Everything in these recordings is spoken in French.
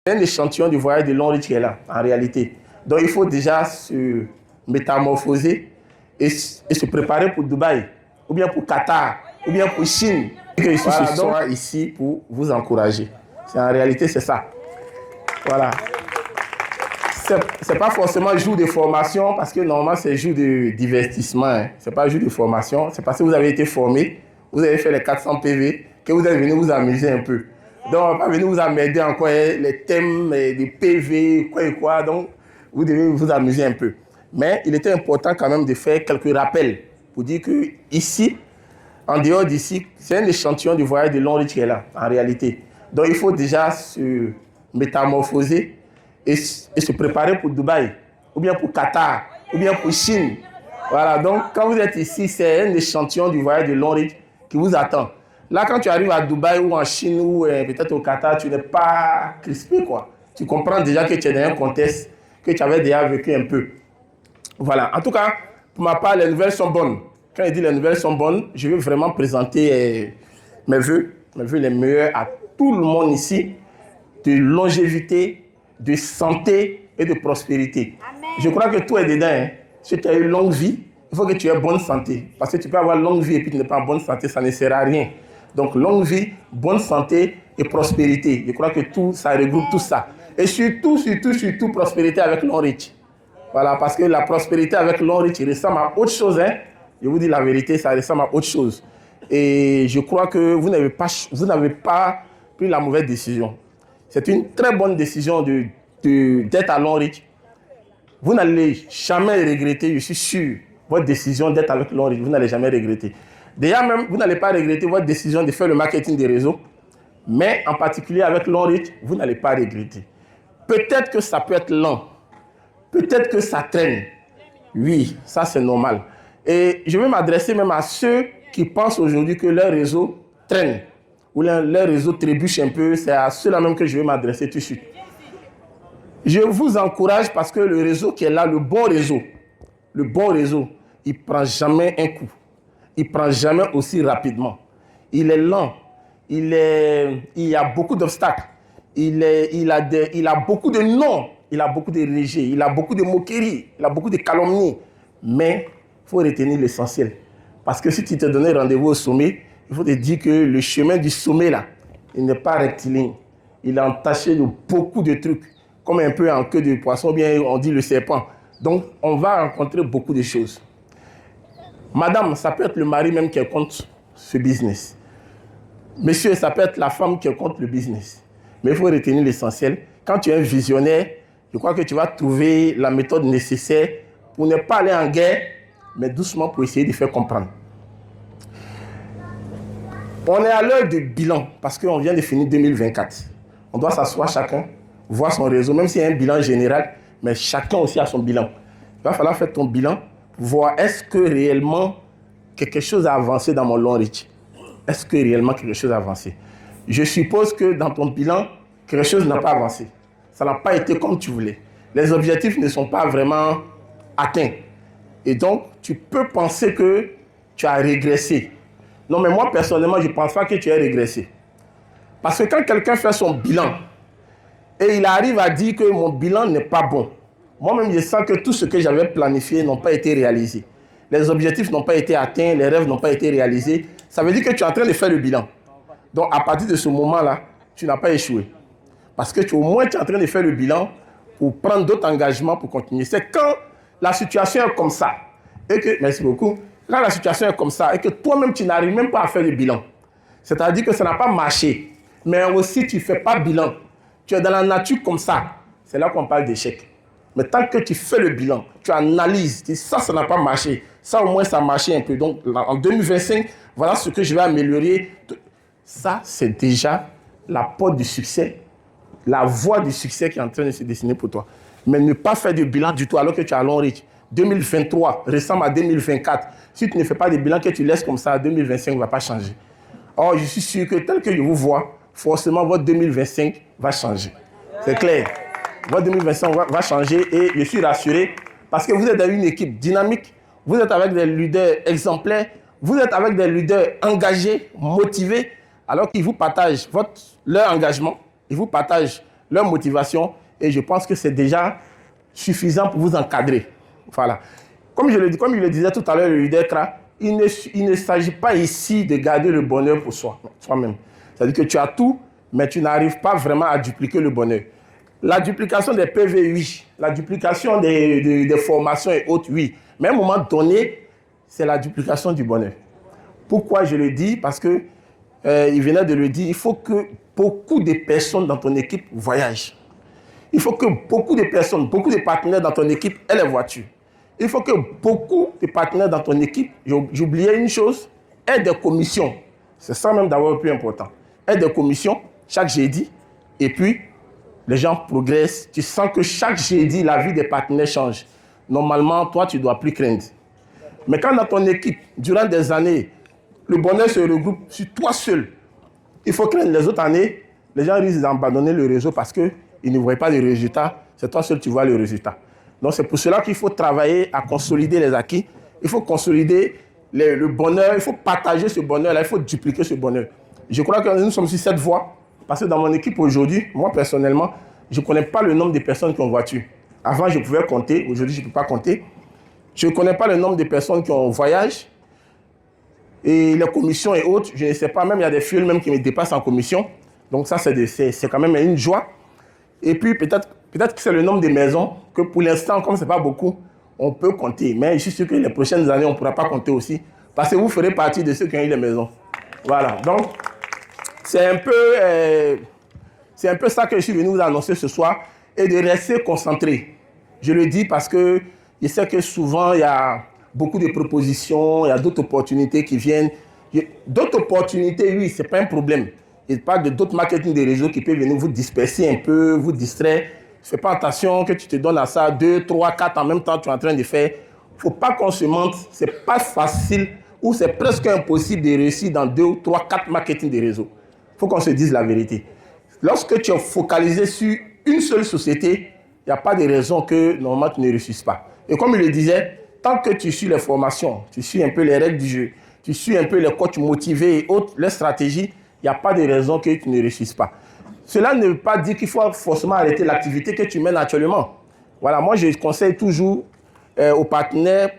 C'est un échantillon du voyage de Long Reach qui est là, en réalité. Donc il faut déjà se métamorphoser et se préparer pour Dubaï, ou bien pour Qatar, ou bien pour Chine. Que je suis ce soir ici pour vous encourager. En réalité, c'est ça. Voilà. C'est pas forcément jour de formation, parce que normalement, c'est jour de divertissement. Hein. C'est pas jour de formation. C'est parce que vous avez été formé, vous avez fait les 400 PV, que vous êtes venu vous amuser un peu. Donc, on va pas venir vous emmerder encore les thèmes, les PV, quoi et quoi. Donc, vous devez vous amuser un peu. Mais il était important quand même de faire quelques rappels pour dire que ici, en dehors d'ici, c'est un échantillon du voyage de Long Reach qui est là, en réalité. Donc, il faut déjà se métamorphoser et se préparer pour Dubaï, ou bien pour Qatar, ou bien pour Chine. Voilà, donc quand vous êtes ici, c'est un échantillon du voyage de Long Reach qui vous attend. Là, quand tu arrives à Dubaï ou en Chine ou peut-être au Qatar, tu n'es pas crispé, quoi. Tu comprends déjà que tu es dans un contexte que tu avais déjà vécu un peu. Voilà, en tout cas, pour ma part, les nouvelles sont bonnes. Quand je dis les nouvelles sont bonnes, je veux vraiment présenter mes vœux les meilleurs à tout le monde ici, de longévité, de santé et de prospérité. Amen. Je crois que tout est dedans. Hein. Si tu as une longue vie, il faut que tu aies bonne santé. Parce que tu peux avoir longue vie et puis tu n'es pas en bonne santé, ça ne sert à rien. Donc longue vie, bonne santé et prospérité. Je crois que tout, ça regroupe tout ça. Et surtout, prospérité avec Long Reach. Voilà, parce que la prospérité avec Long Reach ressemble à autre chose. Hein. Je vous dis la vérité, ça ressemble à autre chose. Et je crois que vous n'avez pas pris la mauvaise décision. C'est une très bonne décision d'être à Long Reach. Vous n'allez jamais regretter, je suis sûr, votre décision d'être avec Long Reach. Vous n'allez jamais regretter. Déjà même, vous n'allez pas regretter votre décision de faire le marketing des réseaux. Mais en particulier avec Long Reach, vous n'allez pas regretter. Peut-être que ça peut être lent. Peut-être que ça traîne. Oui, ça c'est normal. Et je vais m'adresser même à ceux qui pensent aujourd'hui que leur réseau traîne ou leur réseau trébuche un peu. C'est à ceux-là même que je vais m'adresser tout de suite. Je vous encourage parce que le réseau qui est là, le bon réseau, il ne prend jamais un coup. Il ne prend jamais aussi rapidement. Il est lent. Il y a beaucoup d'obstacles. Il a beaucoup de noms. Il a beaucoup de rejets. Il a beaucoup de moqueries. Il a beaucoup de calomnies. Mais il faut retenir l'essentiel. Parce que si tu te donnais rendez-vous au sommet, il faut te dire que le chemin du sommet, là, il n'est pas rectiligne. Il est entaché de beaucoup de trucs. Comme un peu en queue de poisson, bien on dit le serpent. Donc, on va rencontrer beaucoup de choses. Madame, ça peut être le mari même qui est contre ce business. Monsieur, ça peut être la femme qui est contre le business. Mais il faut retenir l'essentiel. Quand tu es un visionnaire, je crois que tu vas trouver la méthode nécessaire pour ne pas aller en guerre, mais doucement pour essayer de faire comprendre. On est à l'heure du bilan, parce qu'on vient de finir 2024. On doit s'asseoir chacun, voir son réseau, même s'il y a un bilan général, mais chacun aussi a son bilan. Il va falloir faire ton bilan, voir est-ce que réellement quelque chose a avancé dans mon Long Reach. Est-ce que réellement quelque chose a avancé? Je suppose que dans ton bilan, quelque chose n'a pas avancé. Ça n'a pas été comme tu voulais. Les objectifs ne sont pas vraiment atteints. Et donc, tu peux penser que tu as régressé. Non, mais moi, personnellement, je ne pense pas que tu aies régressé. Parce que quand quelqu'un fait son bilan et il arrive à dire que mon bilan n'est pas bon, moi-même, je sens que tout ce que j'avais planifié n'a pas été réalisé. Les objectifs n'ont pas été atteints, les rêves n'ont pas été réalisés. Ça veut dire que tu es en train de faire le bilan. Donc, à partir de ce moment-là, tu n'as pas échoué. Parce que au moins, tu es en train de faire le bilan pour prendre d'autres engagements pour continuer. C'est quand la situation est comme ça, et que, merci beaucoup, quand la situation est comme ça, et que toi-même, tu n'arrives même pas à faire le bilan. C'est-à-dire que ça n'a pas marché, mais aussi, tu ne fais pas bilan. Tu es dans la nature comme ça. C'est là qu'on parle d'échec. Mais tant que tu fais le bilan, tu analyses, tu dis ça n'a pas marché. Ça, au moins, ça a marché un peu. Donc, en 2025, voilà ce que je vais améliorer. Ça, c'est déjà la porte du succès, la voie du succès qui est en train de se dessiner pour toi. Mais ne pas faire de bilan du tout alors que tu as Long Reach. 2023 ressemble à 2024. Si tu ne fais pas de bilan que tu laisses comme ça, 2025 ne va pas changer. Or, je suis sûr que tel que je vous vois, forcément, votre 2025 va changer. C'est clair. Votre 2025 va changer et je suis rassuré parce que vous êtes dans une équipe dynamique, vous êtes avec des leaders exemplaires, vous êtes avec des leaders engagés, motivés, alors qu'ils vous partagent leur engagement, ils vous partagent leur motivation, et je pense que c'est déjà suffisant pour vous encadrer. Voilà. Comme je le disais tout à l'heure, le leader CRA, il ne s'agit pas ici de garder le bonheur pour soi-même. C'est-à-dire que tu as tout, mais tu n'arrives pas vraiment à dupliquer le bonheur. La duplication des PV, oui. La duplication des formations et autres, oui. Mais à un moment donné, c'est la duplication du bonheur. Pourquoi je le dis? Parce que il venait de le dire, il faut que beaucoup de personnes dans ton équipe voyagent. Il faut que beaucoup de personnes, beaucoup de partenaires dans ton équipe aient les voitures. Il faut que beaucoup de partenaires dans ton équipe, j'oubliais une chose, aient des commissions. C'est ça même d'abord le plus important. Aient des commissions chaque jeudi, et puis les gens progressent. Tu sens que chaque jeudi, la vie des partenaires change. Normalement, toi, tu ne dois plus craindre. Mais quand dans ton équipe, durant des années, le bonheur se regroupe sur toi seul, il faut craindre les autres années, les gens risquent d'abandonner le réseau parce qu'ils ne voient pas les résultats. C'est toi seul qui vois le résultat. Donc c'est pour cela qu'il faut travailler à consolider les acquis. Il faut consolider le bonheur, il faut partager ce bonheur-là, il faut dupliquer ce bonheur. Je crois que nous sommes sur cette voie parce que dans mon équipe aujourd'hui, moi personnellement, je ne connais pas le nombre de personnes qui ont voiture. Avant, je pouvais compter, aujourd'hui, je ne peux pas compter. Je ne connais pas le nombre de personnes qui ont voyage et les commissions et autres. Je ne sais pas, même il y a des fuels même qui me dépassent en commission. Donc ça, c'est quand même une joie. Et puis peut-être que c'est le nombre de maisons que pour l'instant, comme ce n'est pas beaucoup, on peut compter. Mais je suis sûr que les prochaines années, on ne pourra pas compter aussi. Parce que vous ferez partie de ceux qui ont eu les maisons. Voilà. Donc, c'est un peu ça que je suis venu vous annoncer ce soir. Et de rester concentré. Je le dis parce que je sais que souvent, il y a beaucoup de propositions, il y a d'autres opportunités qui viennent. D'autres opportunités, oui, ce n'est pas un problème. Il parle de d'autres marketing des réseaux qui peuvent venir vous disperser un peu, vous distraire. Fais pas attention que tu te donnes à ça 2, 3, 4 en même temps, tu es en train de faire. Il ne faut pas qu'on se mente, ce n'est pas facile ou c'est presque impossible de réussir dans 2, 3, 4 marketing des réseaux. Il faut qu'on se dise la vérité. Lorsque tu es focalisé sur une seule société, il n'y a pas de raison que normalement tu ne réussisses pas. Et comme il le disait, tant que tu suis les formations, tu suis un peu les règles du jeu, tu suis un peu les coachs motivés et autres, les stratégies, il n'y a pas de raison que tu ne réussisses pas. Cela ne veut pas dire qu'il faut forcément arrêter l'activité que tu mènes actuellement. Voilà, moi je conseille toujours aux partenaires,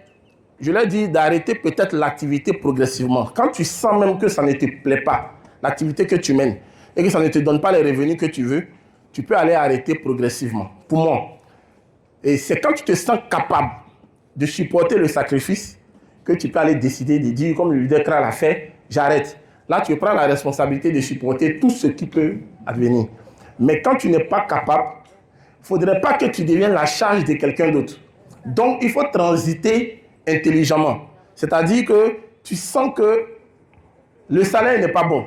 je leur dis d'arrêter peut-être l'activité progressivement. Quand tu sens même que ça ne te plaît pas, l'activité que tu mènes, et que ça ne te donne pas les revenus que tu veux, tu peux aller arrêter progressivement. Pour moi. Et c'est quand tu te sens capable de supporter le sacrifice que tu peux aller décider de dire, comme le leader CRA l'a fait, j'arrête. Là, tu prends la responsabilité de supporter tout ce qui peut advenir. Mais quand tu n'es pas capable, il ne faudrait pas que tu deviennes la charge de quelqu'un d'autre. Donc, il faut transiter intelligemment. C'est-à-dire que tu sens que le salaire n'est pas bon.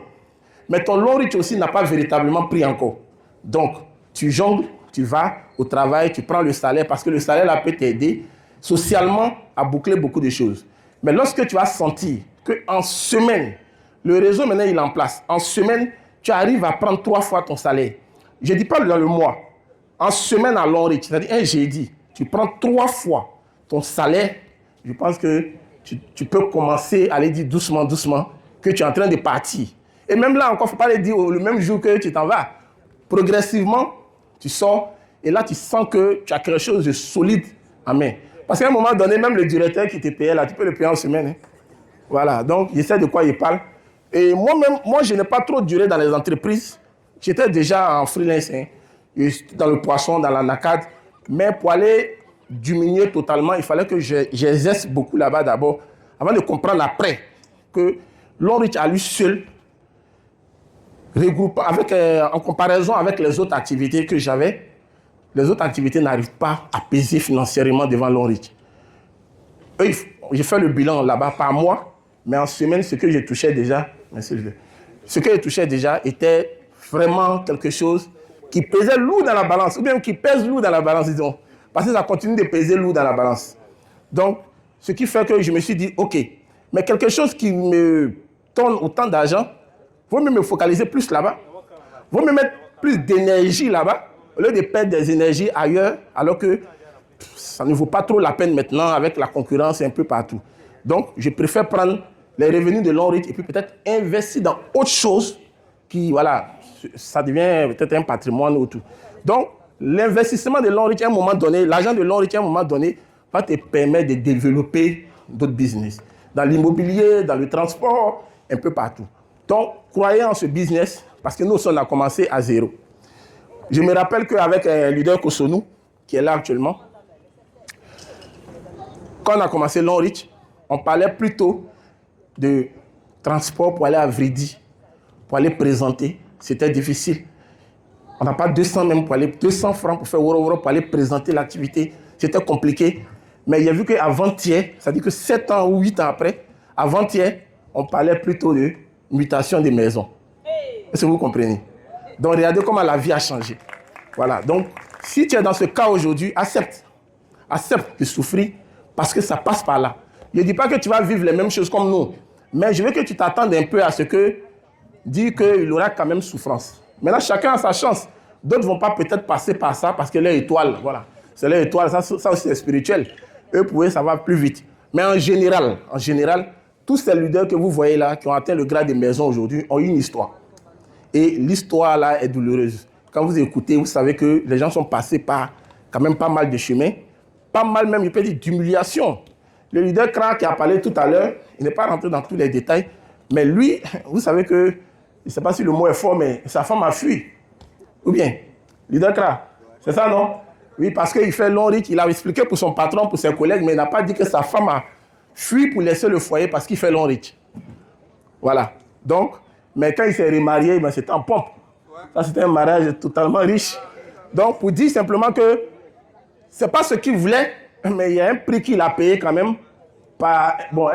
Mais ton long reach aussi n'a pas véritablement pris encore. Donc, tu jongles, tu vas au travail, tu prends le salaire parce que le salaire là peut t'aider socialement à boucler beaucoup de choses. Mais lorsque tu vas sentir qu'en semaine, le réseau maintenant il est en place, en semaine, tu arrives à prendre 3 fois ton salaire. Je ne dis pas dans le mois. En semaine à long reach, c'est-à-dire un jeudi, tu prends 3 fois ton salaire, je pense que tu peux commencer à aller dire doucement, doucement que tu es en train de partir. Et même là encore, il ne faut pas le dire le même jour que tu t'en vas. Progressivement, tu sors et là, tu sens que tu as quelque chose de solide en main. Parce qu'à un moment donné, même le directeur qui te payait là, tu peux le payer en semaine. Hein. Voilà, donc je sais de quoi il parle. Et moi-même, je n'ai pas trop duré dans les entreprises. J'étais déjà en freelance, hein, dans le poisson, dans la NACAD. Mais pour aller diminuer totalement, il fallait que j'exerce beaucoup là-bas d'abord, avant de comprendre après que Long Reach à lui seul, regroupe en comparaison avec les autres activités que j'avais, les autres activités n'arrivent pas à peser financièrement devant Long Reach. J'ai fait le bilan là-bas par mois, mais en semaine, ce que je touchais déjà, était vraiment quelque chose qui pesait lourd dans la balance, ou bien qui pèse lourd dans la balance, disons, parce que ça continue de peser lourd dans la balance. Donc, ce qui fait que je me suis dit, ok, mais quelque chose qui me donne autant d'argent, vaut mieux me focaliser plus là-bas. Vaut mieux mettre plus d'énergie là-bas, au lieu de perdre des énergies ailleurs, alors que ça ne vaut pas trop la peine maintenant avec la concurrence un peu partout. Donc, je préfère prendre les revenus de Long Reach et puis peut-être investir dans autre chose qui, voilà, ça devient peut-être un patrimoine ou tout. Donc, l'investissement de Long-Reach, à un moment donné, l'argent de Long-Reach, à un moment donné, va te permettre de développer d'autres business. Dans l'immobilier, dans le transport, un peu partout. Donc, croyez en ce business, parce que nous, on a commencé à zéro. Je me rappelle qu'avec un leader Kosonou, qui est là actuellement, quand on a commencé Long-Reach, on parlait plutôt de transport pour aller à Vridi, pour aller présenter. C'était difficile. On n'a pas 200 même pour aller, 200 francs pour faire Woro Woro pour aller présenter l'activité. C'était compliqué. Mais il a vu qu'avant-hier, c'est-à-dire que 7 ans ou 8 ans après, avant-hier, on parlait plutôt de mutation des maisons. Est-ce que vous comprenez? Donc regardez comment la vie a changé. Voilà. Donc, si tu es dans ce cas aujourd'hui, accepte. Accepte de souffrir parce que ça passe par là. Je ne dis pas que tu vas vivre les mêmes choses comme nous, mais je veux que tu t'attendes un peu à ce que dire qu'il aura quand même souffrance. Maintenant, chacun a sa chance. D'autres ne vont pas peut-être passer par ça parce que leur étoile, voilà. C'est leur étoile, ça aussi c'est spirituel. Eux, pour eux, ça va plus vite. Mais en général, tous ces leaders que vous voyez là, qui ont atteint le grade de maison aujourd'hui, ont une histoire. Et l'histoire là est douloureuse. Quand vous écoutez, vous savez que les gens sont passés par quand même pas mal de chemins. Pas mal même, je peux dire, d'humiliation. Le leader Kra qui a parlé tout à l'heure, il n'est pas rentré dans tous les détails, mais lui, vous savez que, je ne sais pas si le mot est fort, mais sa femme a fui. Ou bien, leader Kra, c'est ça, non? Oui, parce qu'il fait Long-Reach, il a expliqué pour son patron, pour ses collègues, mais il n'a pas dit que sa femme a fui pour laisser le foyer parce qu'il fait Long-Reach. Voilà. Donc, mais quand il s'est remarié, ben, c'était en pompe. Ça, c'était un mariage totalement riche. Donc, pour dire simplement que ce n'est pas ce qu'il voulait, mais il y a un prix qu'il a payé quand même. Bon,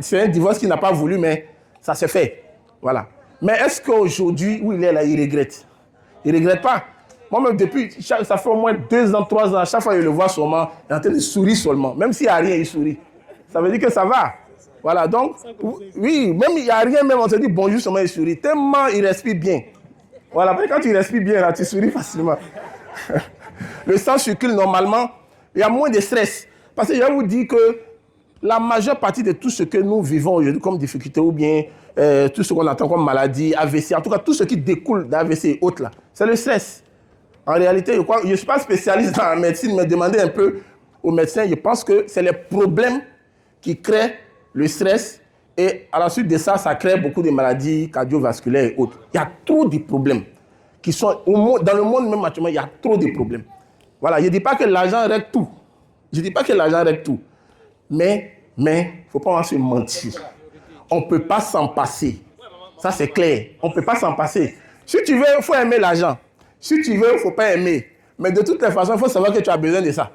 c'est un divorce qu'il n'a pas voulu, mais ça s'est fait. Voilà. Mais est-ce qu'aujourd'hui, où il est là, il regrette? Il ne regrette pas. Moi-même, depuis, ça fait au moins 2 ans, 3 ans, chaque fois que je le vois seulement, il est en train de sourire seulement. Même s'il n'y a rien, il sourit. Ça veut dire que ça va. Voilà, donc, oui, même il n'y a rien, même on se dit bonjour seulement, il sourit. Tellement il respire bien. Voilà, mais quand tu respires bien, là, tu souris facilement. Le sang circule normalement, il y a moins de stress. Parce que je vais vous dire que la majeure partie de tout ce que nous vivons aujourd'hui comme difficulté ou bien tout ce qu'on entend comme maladie, AVC, en tout cas tout ce qui découle d'AVC et autres, là, c'est le stress. En réalité, je ne suis pas spécialiste dans la médecine, mais demandez un peu aux médecins, je pense que c'est les problèmes qui créent le stress et à la suite de ça, ça crée beaucoup de maladies cardiovasculaires et autres. Il y a trop de problèmes qui sont, dans le monde même actuellement, il y a trop de problèmes. Voilà, je ne dis pas que l'argent règle tout. Je ne dis pas que l'argent règle tout. Mais, il ne faut pas se mentir. On ne peut pas s'en passer. Ça, c'est clair. On ne peut pas s'en passer. Si tu veux, il faut aimer l'argent. Si tu veux, il ne faut pas aimer. Mais de toutes les façons, il faut savoir que tu as besoin de ça.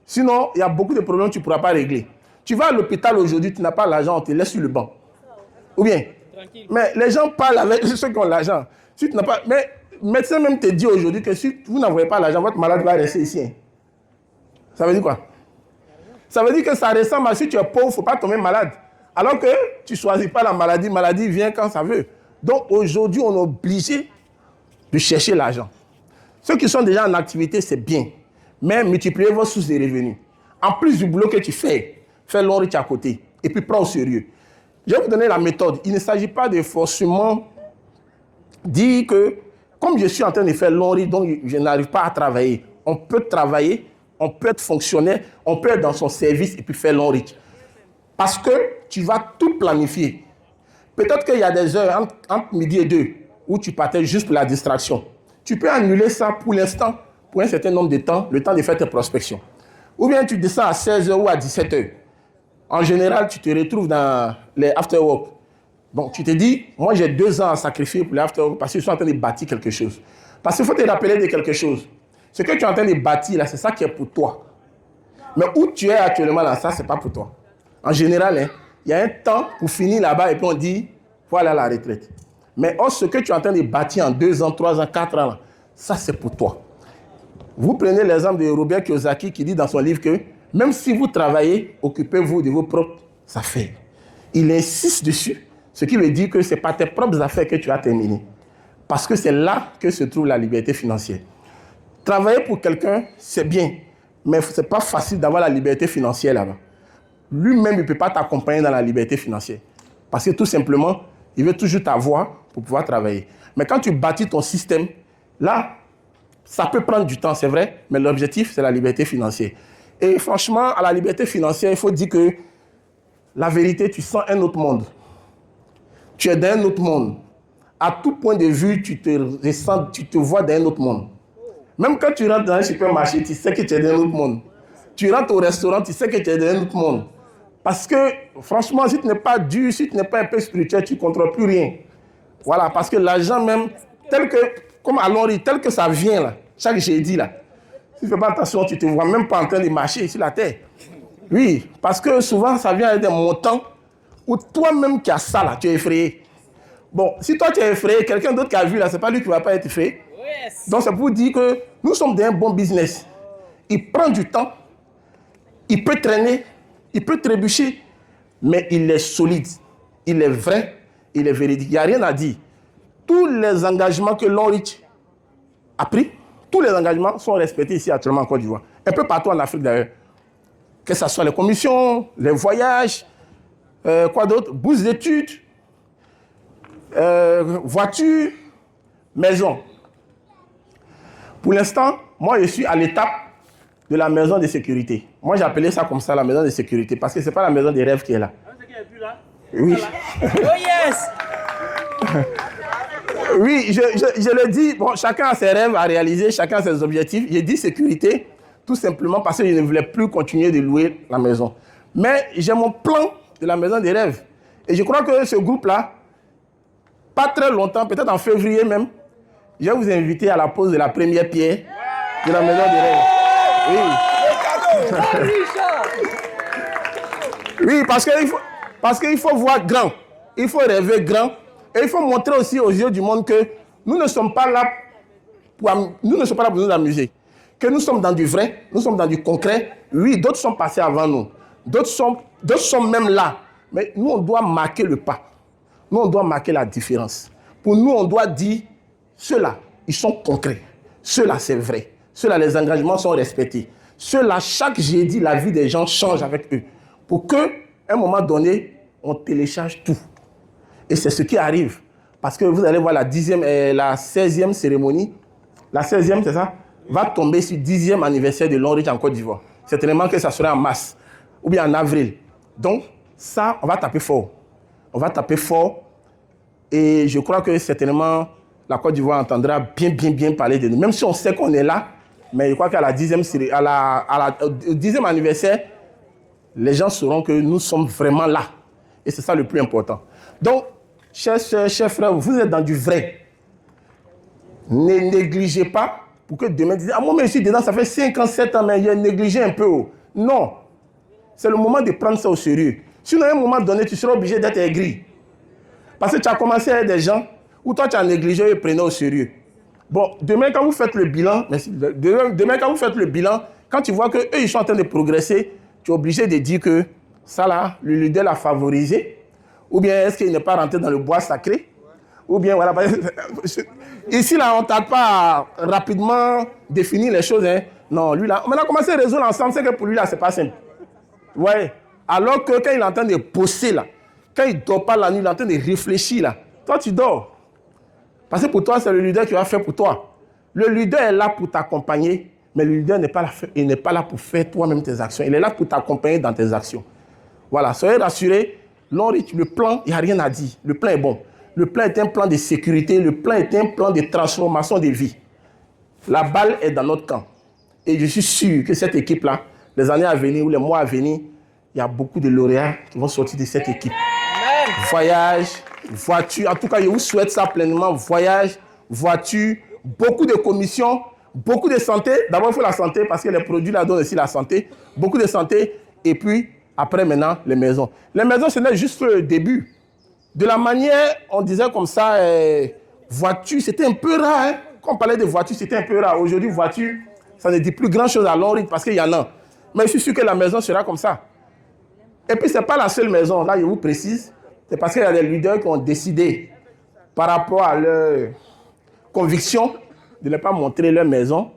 Sinon, il y a beaucoup de problèmes que tu ne pourras pas régler. Tu vas à l'hôpital aujourd'hui, tu n'as pas l'argent, on te laisse sur le banc. Ou bien, mais les gens parlent avec ceux qui ont l'argent. Si tu n'as pas, mais le médecin même te dit aujourd'hui que si vous n'envoyez pas l'argent, votre malade va rester ici. Ça veut dire quoi? Ça veut dire que ça ressemble à si tu es pauvre, il ne faut pas tomber malade. Alors que tu ne choisis pas la maladie vient quand ça veut. Donc aujourd'hui, on est obligé de chercher l'argent. Ceux qui sont déjà en activité, c'est bien. Mais multipliez vos sources de revenus. En plus du boulot que tu fais Long-Reach à côté. Et puis prends au sérieux. Je vais vous donner la méthode. Il ne s'agit pas de forcément dire que, comme je suis en train de faire Long-Reach, donc je n'arrive pas à travailler. On peut travailler, on peut être fonctionnaire, on peut être dans son service et puis faire Long-Reach. Parce que tu vas tout planifier. Peut-être qu'il y a des heures entre midi et 2 où tu partais juste pour la distraction. Tu peux annuler ça pour l'instant, pour un certain nombre de temps, le temps de faire tes prospections. Ou bien tu descends à 16h ou à 17h. En général, tu te retrouves dans les after-work. Donc tu te dis, moi j'ai 2 ans à sacrifier pour les after-work parce que je suis en train de bâtir quelque chose. Parce qu'il faut te rappeler de quelque chose. Ce que tu es en train de bâtir là, c'est ça qui est pour toi. Mais où tu es actuellement là, ça c'est pas pour toi. En général, il y a un temps pour finir là-bas et puis on dit, voilà à la retraite. Mais ce que tu es en train de bâtir en 2 ans, 3 ans, 4 ans, là, ça c'est pour toi. Vous prenez l'exemple de Robert Kiyosaki qui dit dans son livre que même si vous travaillez, occupez-vous de vos propres affaires. Il insiste dessus, ce qui veut dire que ce n'est pas tes propres affaires que tu as terminées. Parce que c'est là que se trouve la liberté financière. Travailler pour quelqu'un, c'est bien, mais ce n'est pas facile d'avoir la liberté financière là-bas. Lui-même, il ne peut pas t'accompagner dans la liberté financière. Parce que tout simplement, il veut toujours t'avoir pour pouvoir travailler. Mais quand tu bâtis ton système, là, Ça peut prendre du temps, c'est vrai, mais l'objectif, c'est la liberté financière. Et franchement, à la liberté financière, il faut dire que la vérité, tu sens un autre monde. Tu es dans un autre monde. À tout point de vue, tu te ressens, tu te vois dans un autre monde. Même quand tu rentres dans un supermarché, tu sais que tu es dans un autre monde. Tu rentres au restaurant, tu sais que tu es dans un autre monde. Parce que, franchement, si tu n'es pas dur, si tu n'es pas un peu spirituel, tu ne contrôles plus rien. Voilà, parce que l'argent même, tel que, comme à Londres, tel que ça vient, là, chaque jeudi, là, si tu ne fais pas attention, tu ne te vois même pas en train de marcher sur la terre. Oui, parce que souvent, ça vient avec des montants où toi-même qui as ça, là, tu es effrayé. Bon, si toi, tu es effrayé, quelqu'un d'autre qui a vu, là, ce n'est pas lui qui ne va pas être effrayé. Yes. Donc, c'est pour dire que nous sommes dans un bon business. Il prend du temps, il peut traîner, il peut trébucher, mais il est solide, il est vrai, il est véridique. Il n'y a rien à dire. Tous les engagements que Long Reach a pris, tous les engagements sont respectés ici actuellement en Côte d'Ivoire. Un peu partout en Afrique d'ailleurs. Que ce soit les commissions, les voyages, quoi d'autre, bourses d'études, voitures, maison. Pour l'instant, moi je suis à l'étape de la maison de sécurité. Moi j'ai appelé ça comme ça, la maison de sécurité, parce que ce n'est pas la maison des rêves qui est là. Oui. Oh yes! Oui, je le dis, bon, chacun a ses rêves à réaliser, chacun a ses objectifs. J'ai dit sécurité, tout simplement parce que je ne voulais plus continuer de louer la maison. Mais j'ai mon plan de la maison des rêves. Et je crois que ce groupe-là, pas très longtemps, peut-être en février même, je vais vous inviter à la pose de la première pierre de la maison des rêves. Oui. Oui, parce qu'il faut voir grand. Il faut rêver grand. Et il faut montrer aussi aux yeux du monde que nous ne sommes pas là pour nous amuser. Que nous sommes dans du vrai, nous sommes dans du concret. Oui, d'autres sont passés avant nous. D'autres sont même là. Mais nous, on doit marquer le pas. Nous, on doit marquer la différence. Pour nous, on doit dire, ceux-là, ils sont concrets. Ceux-là, c'est vrai. Ceux-là, les engagements sont respectés. Ceux-là, chaque jeudi, la vie des gens change avec eux. Pour qu'à un moment donné, on télécharge tout. Et c'est ce qui arrive. Parce que vous allez voir la 16e cérémonie. La 16e, c'est ça? Va tomber sur le 10e anniversaire de Long Reach en Côte d'Ivoire. Certainement que ça sera en mars. Ou bien en avril. Donc, ça, on va taper fort. On va taper fort. Et je crois que certainement, la Côte d'Ivoire entendra bien parler de nous. Même si on sait qu'on est là, mais je crois qu'à la 10e anniversaire, les gens sauront que nous sommes vraiment là. Et c'est ça le plus important. Donc, chers soeurs, chers frères, vous êtes dans du vrai. Ne négligez pas pour que demain, disent, moi, je suis dedans, ça fait 5 ans, 7 ans, mais j'ai négligé un peu. Non. C'est le moment de prendre ça au sérieux. Sinon, à un moment donné, tu seras obligé d'être aigri. Parce que tu as commencé avec des gens où toi, tu as négligé et prenais au sérieux. Bon, demain, quand vous faites le bilan, demain, quand vous faites le bilan, quand tu vois qu'eux, ils sont en train de progresser, tu es obligé de dire que ça, là, le leader l'a favorisé. Ou bien est-ce qu'il n'est pas rentré dans le bois sacré? Ou bien, voilà. Ici, là, on ne tarde pas à rapidement définir les choses. Hein. Non, lui, là, on a commencé à résoudre ensemble. C'est que pour lui, là, ce n'est pas simple. Ouais. Alors que quand il est en train de bosser, là, quand il ne dort pas la nuit, il est en train de réfléchir, là, toi, tu dors. Parce que pour toi, c'est le leader qui va faire pour toi. Le leader est là pour t'accompagner, mais le leader n'est pas là pour faire toi-même tes actions. Il est là pour t'accompagner dans tes actions. Voilà, soyez rassurés. Long Reach, le plan, il n'y a rien à dire. Le plan est bon. Le plan est un plan de sécurité. Le plan est un plan de transformation des vies. La balle est dans notre camp. Et je suis sûr que cette équipe-là, les années à venir ou les mois à venir, il y a beaucoup de lauréats qui vont sortir de cette équipe. Voyage, voiture. En tout cas, je vous souhaite ça pleinement. Voyage, voiture, beaucoup de commissions, beaucoup de santé. D'abord, il faut la santé parce que les produits là donnent aussi la santé. Beaucoup de santé. Et puis, après, maintenant, les maisons. Les maisons, ce n'est juste le début. De la manière, on disait comme ça, voiture, c'était un peu rare. Hein? Quand on parlait de voiture, c'était un peu rare. Aujourd'hui, voiture, ça ne dit plus grand-chose à Long Reach parce qu'il y en a. Mais je suis sûr que la maison sera comme ça. Et puis, ce n'est pas la seule maison. Là, je vous précise. C'est parce qu'il y a des leaders qui ont décidé, par rapport à leur conviction, de ne pas montrer leur maison.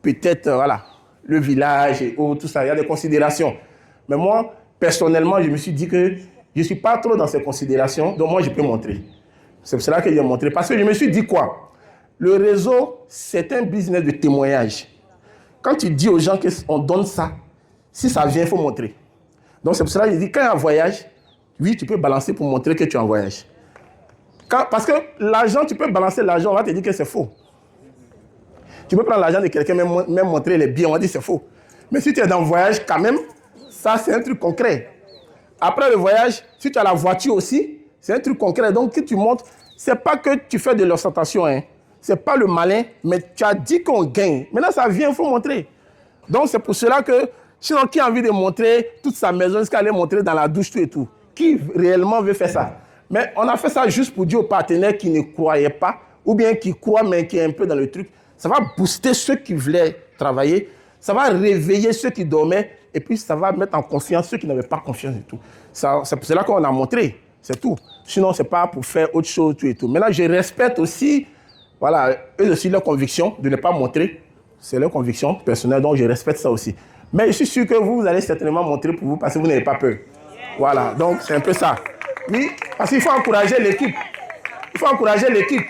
Peut-être, voilà, le village et autres, tout ça. Il y a des considérations. Mais moi, personnellement, je me suis dit que je ne suis pas trop dans ces considérations. Donc, moi, je peux montrer. C'est pour cela que j'ai montré. Parce que je me suis dit quoi? Le réseau, c'est un business de témoignage. Quand tu dis aux gens qu'on donne ça, si ça vient, il faut montrer. Donc c'est pour cela que je dis, quand il y a un voyage, oui, tu peux balancer pour montrer que tu es en voyage. Parce que l'argent, tu peux balancer l'argent, on va te dire que c'est faux. Tu peux prendre l'argent de quelqu'un, même montrer les billets, on va dire que c'est faux. Mais si tu es dans le voyage, quand même, ça c'est un truc concret. Après le voyage, si tu as la voiture aussi, c'est un truc concret. Donc, que tu montres, c'est pas que tu fais de l'ostentation, hein. C'est pas le malin, mais tu as dit qu'on gagne. Maintenant, ça vient, il faut montrer. Donc, c'est pour cela que, sinon, qui a envie de montrer toute sa maison, jusqu'à aller montrer dans la douche, tout et tout? Qui réellement veut faire ça? Mais on a fait ça juste pour dire aux partenaires qui ne croyaient pas, ou bien qui croient, mais qui est un peu dans le truc. Ça va booster ceux qui voulaient travailler, ça va réveiller ceux qui dormaient, et puis ça va mettre en confiance ceux qui n'avaient pas confiance et tout. C'est pour cela qu'on a montré, c'est tout. Sinon, ce n'est pas pour faire autre chose, tout et tout. Maintenant, je respecte aussi, voilà, eux aussi leur conviction de ne pas montrer. C'est leur conviction personnelle, donc je respecte ça aussi. Mais je suis sûr que vous allez certainement montrer pour vous parce que vous n'avez pas peur. Voilà, donc c'est un peu ça. Oui, parce qu'il faut encourager l'équipe. Il faut encourager l'équipe.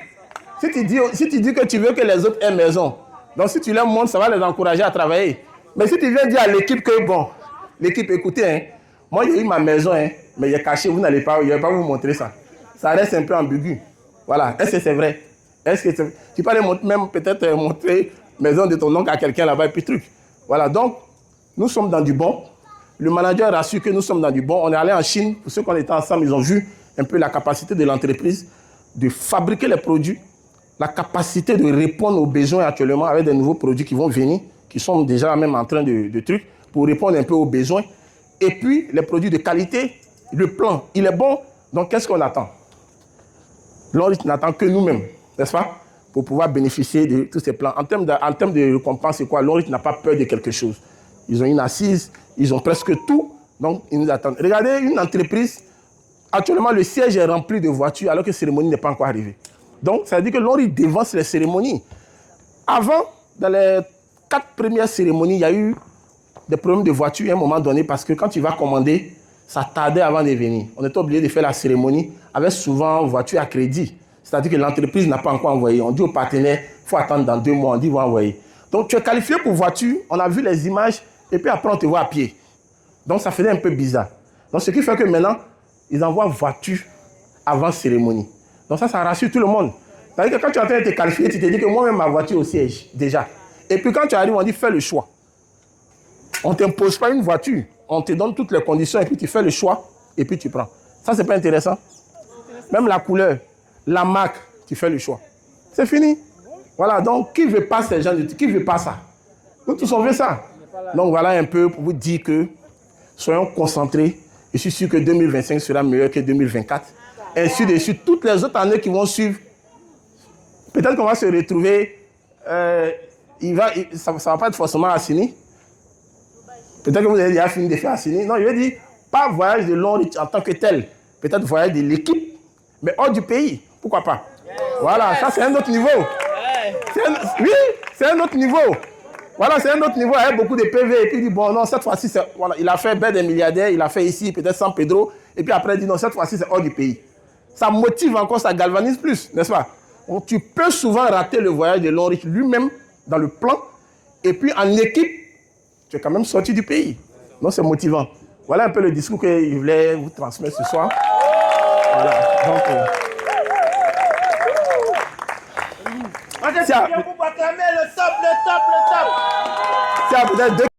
Si tu dis que tu veux que les autres aient maison, donc si tu leur montres, ça va les encourager à travailler. Mais si tu viens dire à l'équipe que, bon, l'équipe, écoutez, hein, moi j'ai eu ma maison, hein, mais il est caché, vous n'allez pas, je ne vais pas vous montrer ça. Ça reste un peu ambigu. Voilà, est-ce que c'est vrai? Est-ce que tu peux aller même peut-être montrer maison de ton oncle à quelqu'un là-bas et puis truc. Voilà, donc nous sommes dans du bon. Le manager a su que nous sommes dans du bon. On est allé en Chine, pour ceux qui étaient ensemble, ils ont vu un peu la capacité de l'entreprise de fabriquer les produits, la capacité de répondre aux besoins actuellement avec des nouveaux produits qui vont venir, qui sont déjà même en train de trucs, pour répondre un peu aux besoins. Et puis, les produits de qualité, le plan, il est bon. Donc, qu'est-ce qu'on attend? L'on n'attend que nous-mêmes, n'est-ce pas? Pour pouvoir bénéficier de tous ces plans. En termes de récompense, c'est quoi? L'ORIT n'a pas peur de quelque chose. Ils ont une assise, ils ont presque tout, donc ils nous attendent. Regardez une entreprise, actuellement le siège est rempli de voitures alors que la cérémonie n'est pas encore arrivée. Donc ça veut dire que l'ORIT dévance les cérémonies. Avant, dans les 4 premières cérémonies, il y a eu des problèmes de voitures à un moment donné parce que quand tu vas commander, ça tardait avant de venir. On était obligé de faire la cérémonie avec souvent voiture à crédit. C'est-à-dire que l'entreprise n'a pas encore envoyé. On dit aux partenaires, il faut attendre dans 2 mois, on dit, il va envoyer. Donc, tu es qualifié pour voiture, on a vu les images, et puis après, on te voit à pied. Donc, ça faisait un peu bizarre. Donc, ce qui fait que maintenant, ils envoient voiture avant cérémonie. Donc, ça rassure tout le monde. C'est-à-dire que quand tu es en train de te qualifier, tu te dis que moi-même, ma voiture au siège, déjà. Et puis, quand tu arrives, on dit, fais le choix. On ne t'impose pas une voiture. On te donne toutes les conditions, et puis tu fais le choix, et puis tu prends. Ça, c'est pas intéressant? Même la couleur, la marque, tu fais le choix. C'est fini. Voilà, donc qui ne veut pas ces gens, qui ne veut pas ça? Nous tous on veut ça. Donc voilà un peu pour vous dire que soyons concentrés. Je suis sûr que 2025 sera meilleur que 2024. Ainsi de suite, toutes les autres années qui vont suivre, peut-être qu'on va se retrouver, ça ne va pas être forcément à Assini. Peut-être que vous avez déjà fini de faire Assini. Non, je veux dire, pas voyage de long en tant que tel. Peut-être voyage de l'équipe, mais hors du pays. Pourquoi pas? Voilà, ça c'est un autre niveau. Oui, c'est un autre niveau. Voilà, c'est un autre niveau avec beaucoup de PV. Et puis il dit, bon, non, cette fois-ci, voilà, il a fait Baie des milliardaires, il a fait ici, peut-être San Pedro. Et puis après, il dit, non, cette fois-ci, c'est hors du pays. Ça motive encore, ça galvanise plus, n'est-ce pas? Donc, tu peux souvent rater le voyage de Longreach lui-même dans le plan. Et puis en équipe, tu es quand même sorti du pays. Donc c'est motivant. Voilà un peu le discours qu'il voulait vous transmettre ce soir. Voilà. Donc, on est pour acclamer le top. c'est peut-être